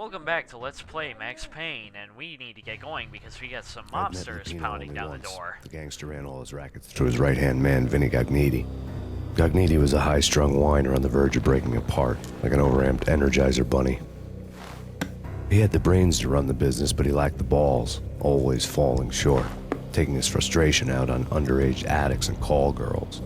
Welcome back to Let's Play Max Payne, and we need to get going because we got some I'd met mobsters Lupino pounding only down once. the door. The gangster ran all his rackets through his right-hand man, Vinny Gognitti. Gognitti was a high-strung whiner on the verge of breaking apart, like an overamped Energizer bunny. He had the brains to run the business, but he lacked the balls, always falling short, taking his frustration out on underage addicts and call girls.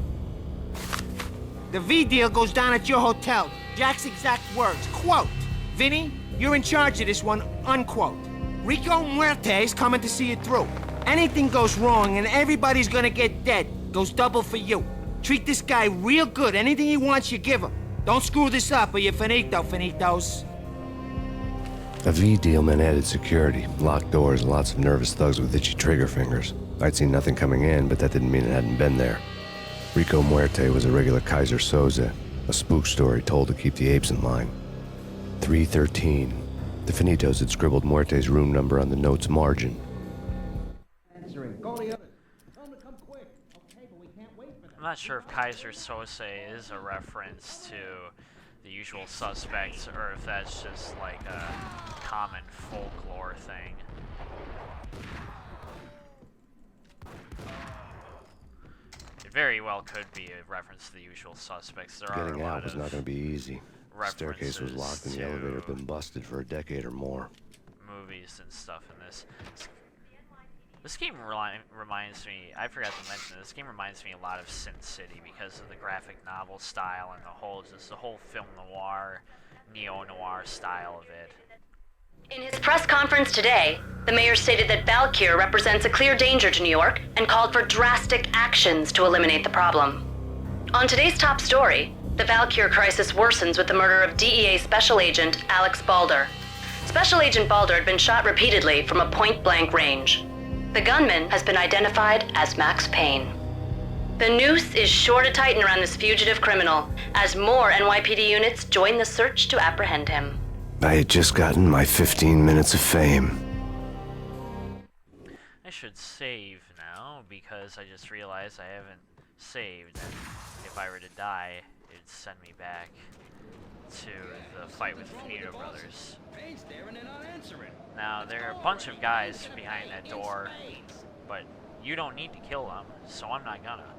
The V deal goes down at your hotel. Jack's exact words, quote, "Vinny, you're in charge of this one," unquote. Rico Muerte's coming to see it through. Anything goes wrong and everybody's gonna get dead. Goes double for you. Treat this guy real good. Anything he wants, you give him. Don't screw this up or you're finito, finitos. A V deal meant added security, locked doors, and lots of nervous thugs with itchy trigger fingers. I'd seen nothing coming in, but that didn't mean it hadn't been there. Rico Muerte was a regular Kaiser Soze, a spook story told to keep the apes in line. 313. The Finitos had scribbled Muerte's room number on the note's margin. I'm not sure if Kaiser Sose is a reference to The Usual Suspects or if that's just like a common folklore thing. It very well could be a reference to The Usual Suspects. There are Getting a lot out was of not going to be easy. The staircase was locked and the elevator had been busted for a decade or more. Movies and stuff in this. This game reminds me, I forgot to mention, this game reminds me a lot of Sin City because of the graphic novel style and the whole film noir, neo-noir style of it. In his press conference today, the mayor stated that Valkyr represents a clear danger to New York and called for drastic actions to eliminate the problem. On today's top story, the Valkyr crisis worsens with the murder of DEA Special Agent Alex Balder. Special Agent Balder had been shot repeatedly from a point-blank range. The gunman has been identified as Max Payne. The noose is sure to tighten around this fugitive criminal as more NYPD units join the search to apprehend him. I had just gotten my 15 minutes of fame. I should save now because I just realized I haven't saved. And if I were to die, it'd send me back to the fight with the Finito brothers. Now, there are a bunch of guys behind that door, but you don't need to kill them, so I'm not gonna.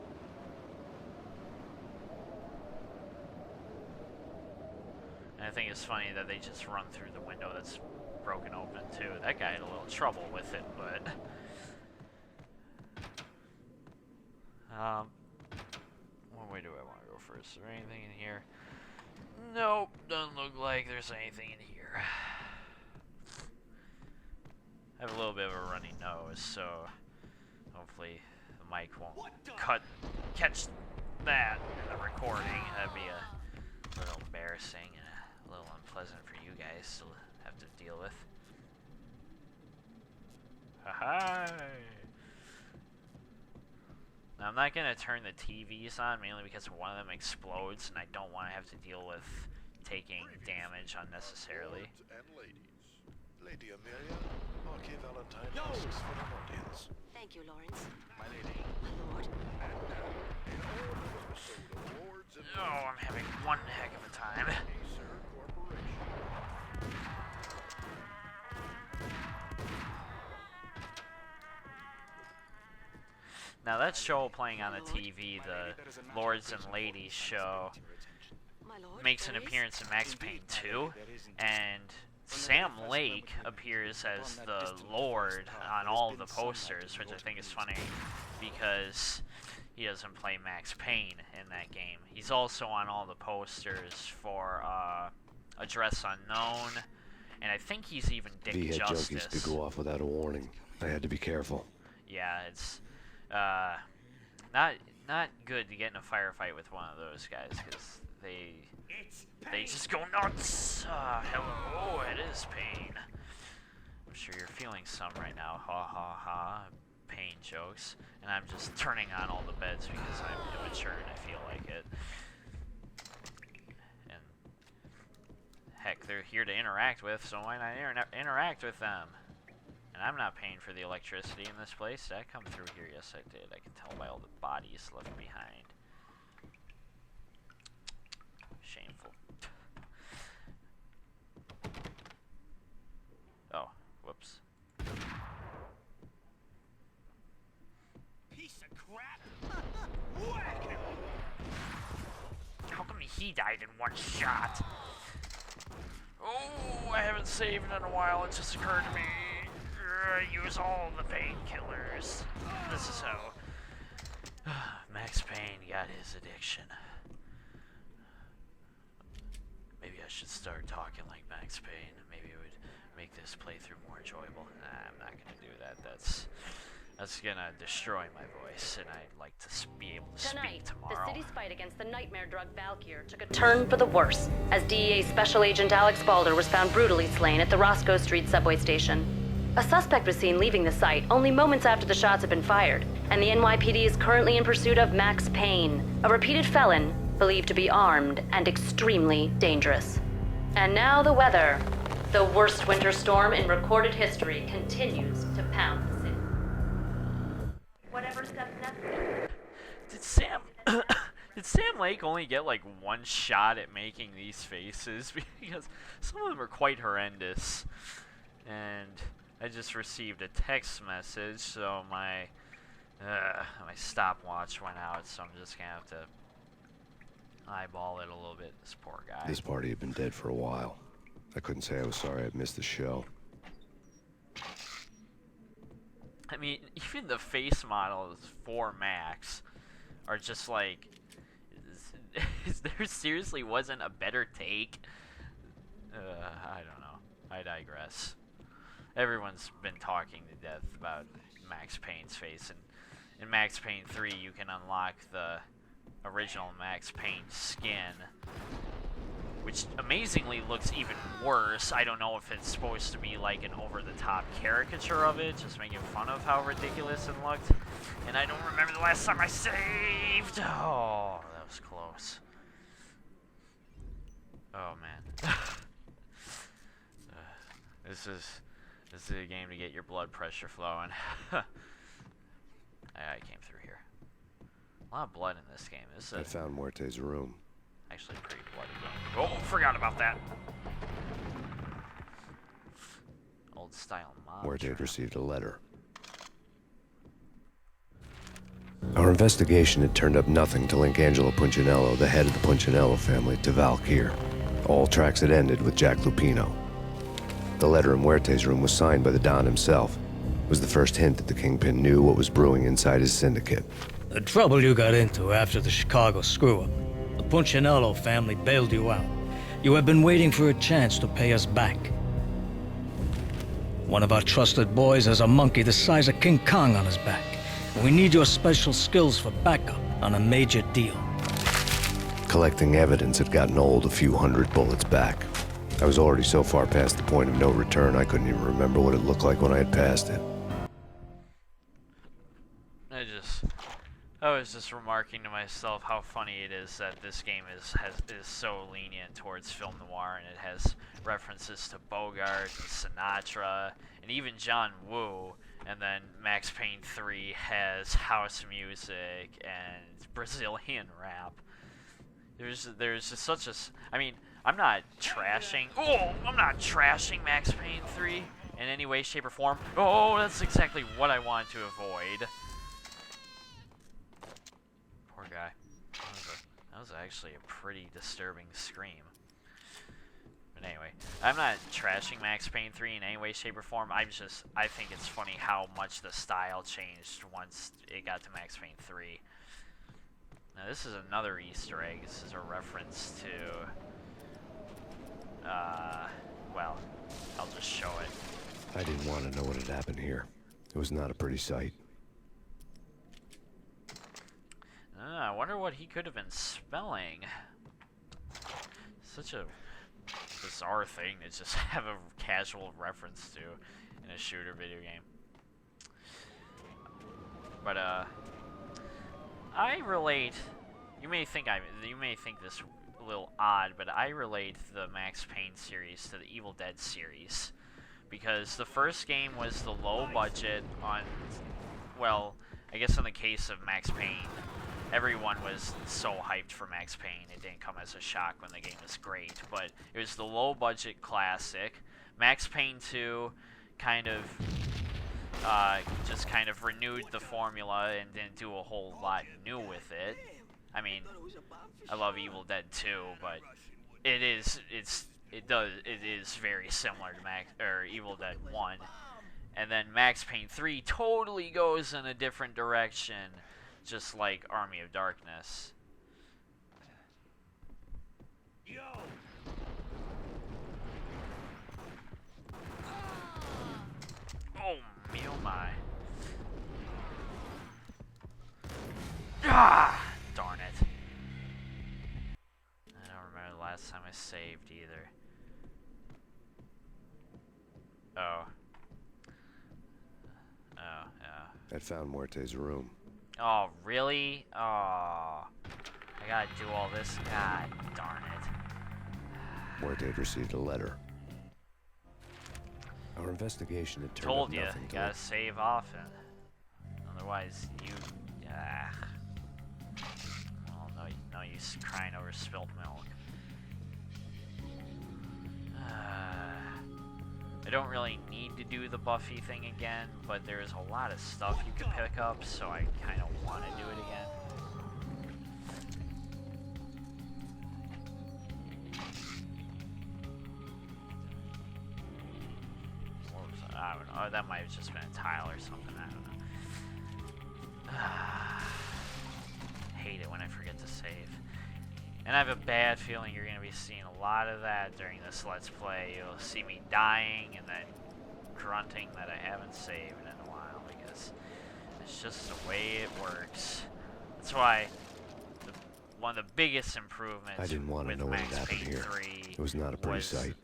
And I think it's funny that they just run through the window that's broken open, too. That guy had a little trouble with it, but... what way do I want to go first? Is there anything in here? Nope, doesn't look like there's anything in here. I have a little bit of a runny nose, so hopefully the mic won't catch that in the recording. That'd be a little embarrassing and a little unpleasant for you guys to have to deal with. Hi. Now, I'm not going to turn the TVs on, mainly because one of them explodes, and I don't want to have to deal with taking damage unnecessarily. And ladies. Lady Amelia, Marquis Valentine asks for an audience. Thank you, Lawrence. My lady. My lord. And now, in all new episode of Lords and Oh, I'm having one heck of a time. Acer Corporation. Now, that show playing on the TV, the Lords and Ladies show, My lord. makes an appearance in Max Payne 2, and Sam Lake appears as the Lord on all of the posters, which I think is funny because he doesn't play Max Payne in that game. He's also on all the posters for Address Unknown, and I think he's even Dick V had Justice. junkies to go off without a warning. I had to be careful. Yeah, it's not good to get in a firefight with one of those guys because they just go nuts. Hello, it is Payne. I'm sure you're feeling some right now. Ha ha ha. Payne jokes, and I'm just turning on all the beds because I'm immature and I feel like it. And heck, they're here to interact with, so why not interact with them? And I'm not paying for the electricity in this place. Did I come through here? Yes, I did. I can tell by all the bodies left behind. Shameful. he died in one shot. Oh, I haven't saved in a while. It just occurred to me. Use all the painkillers. This is how Max Payne got his addiction. Maybe I should start talking like Max Payne. Maybe it would make this playthrough more enjoyable. Nah, I'm not gonna do that. That's gonna destroy my voice, and I'd like to be able to speak tomorrow. The city's fight against the nightmare drug Valkyr took a turn for the worse, as DEA Special Agent Alex Balder was found brutally slain at the Roscoe Street subway station. A suspect was seen leaving the site only moments after the shots had been fired, and the NYPD is currently in pursuit of Max Payne, a repeated felon believed to be armed and extremely dangerous. And now the weather. The worst winter storm in recorded history continues to pound the city. Whatever steps necessary. Did Sam Lake only get like one shot at making these faces? Because some of them are quite horrendous. And I just received a text message, so my stopwatch went out, so I'm just gonna have to eyeball it a little bit. This poor guy. This party had been dead for a while. I couldn't say I was sorry I'd missed the show. I mean, even the face models for Max are just like, there seriously wasn't a better take? I don't know. I digress. Everyone's been talking to death about Max Payne's face, and in Max Payne 3 you can unlock the original Max Payne skin, which amazingly looks even worse. I don't know if it's supposed to be like an over-the-top caricature of it, just making fun of how ridiculous it looked. And I don't remember the last time I saved. Oh, that was close. Oh man. This is a game to get your blood pressure flowing. I came through here. A lot of blood in this game. This is I found Muerte's room. actually a pretty bloody game. Oh, forgot about that. Old style mob. Muerte had trap. received a letter. Our investigation had turned up nothing to link Angelo Punchinello, the head of the Punchinello family, to Valkyr. All tracks had ended with Jack Lupino. The letter in Muerte's room was signed by the Don himself. It was the first hint that the Kingpin knew what was brewing inside his syndicate. The trouble you got into after the Chicago screw-up. The Punchinello family bailed you out. You have been waiting for a chance to pay us back. One of our trusted boys has a monkey the size of King Kong on his back. We need your special skills for backup on a major deal. Collecting evidence had gotten old a few hundred bullets back. I was already so far past the point of no return I couldn't even remember what it looked like when I had passed it. I was just remarking to myself how funny it is that this game is so lenient towards film noir, and it has references to Bogart and Sinatra and even John Woo, and then Max Payne 3 has house music and Brazilian rap. There's just such a, I mean, I'm not trashing Max Payne 3 in any way, shape, or form. Oh, that's exactly what I wanted to avoid. Poor guy. That was actually a pretty disturbing scream. But anyway, I'm not trashing Max Payne 3 in any way, shape, or form. I think it's funny how much the style changed once it got to Max Payne 3. Now this is another Easter egg. This is a reference to, well, I'll just show it. I didn't want to know what had happened here. It was not a pretty sight. I wonder what he could have been spelling. Such a bizarre thing to just have a casual reference to in a shooter video game. But I relate. You may think this a little odd, but I relate the Max Payne series to the Evil Dead series, because the first game was the low budget on, well, I guess in the case of Max Payne, everyone was so hyped for Max Payne, it didn't come as a shock when the game was great, but it was the low budget classic. Max Payne 2 kind of just kind of renewed the formula and didn't do a whole lot new with it. I mean, I love Evil Dead 2, but it is very similar to Evil Dead 1. And then Max Payne 3 totally goes in a different direction, just like Army of Darkness. Oh, me oh my. Ah, darn it. I don't remember the last time I saved either. Oh. Oh, yeah. I'd found Muerte's room. Oh, really? Oh. I gotta do all this? God darn it. Muerte had received a letter. Our investigation had turned Told up you, nothing you to gotta save often. Otherwise, you... well, no use crying over spilt milk. I don't really need to do the Buffy thing again, but there's a lot of stuff you can pick up, so I kind of want to do it again. What was that? I don't know. That might have just been a tile or something. I don't know. Hate it when I forget to save. And I have a bad feeling you're going to be seeing a lot of that during this Let's Play. You'll see me dying and then grunting that I haven't saved in a while, because it's just the way it works. That's why one of the biggest improvements I didn't want to with know what Max had happened Payne here. 3 It was not a pretty was sight.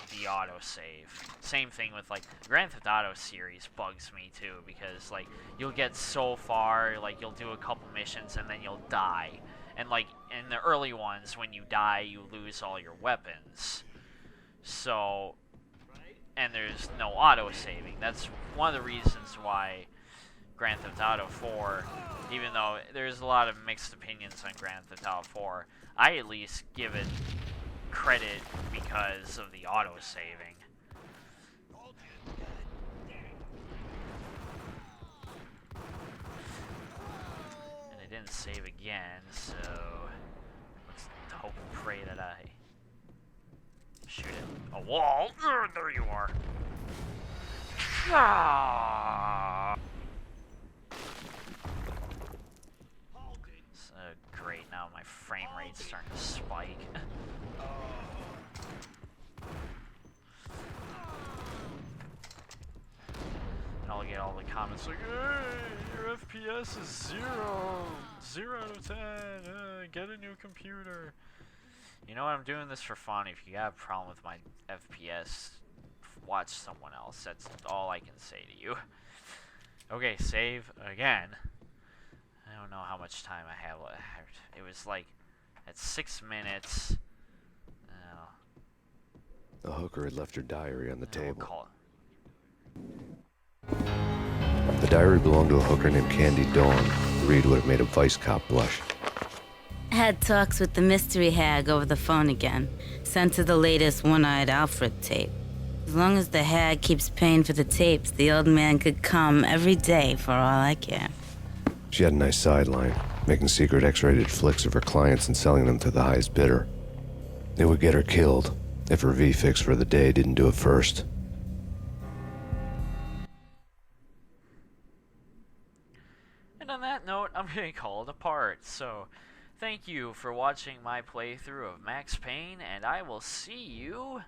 the autosave. Same thing with like the Grand Theft Auto series bugs me too, because like you'll get so far, like you'll do a couple missions and then you'll die. And like in the early ones, when you die, you lose all your weapons. So, and there's no auto-saving. That's one of the reasons why Grand Theft Auto 4, even though there's a lot of mixed opinions on Grand Theft Auto 4, I at least give it credit because of the auto-saving. Didn't save again, so let's hope and pray that I shoot at a wall. There you are. Ah! So great, now my frame rate's starting to spike. And I'll get all the comments like, hey, your FPS is 0 out of 10, get a new computer. You know what, I'm doing this for fun. If you have a problem with my FPS, watch someone else. That's all I can say to you. Okay, save again. I don't know how much time I have left. It was like at 6 minutes. The hooker had left her diary on the table. We'll call it. The diary belonged to a hooker named Candy Dawn. The read would have made a vice cop blush. Had talks with the mystery hag over the phone again. Sent her the latest One-Eyed Alfred tape. As long as the hag keeps paying for the tapes, the old man could come every day for all I care. She had a nice sideline, making secret X-rated flicks of her clients and selling them to the highest bidder. It would get her killed if her V-fix for the day didn't do it first. And on that note, I'm going to call it apart. So, thank you for watching my playthrough of Max Payne, and I will see you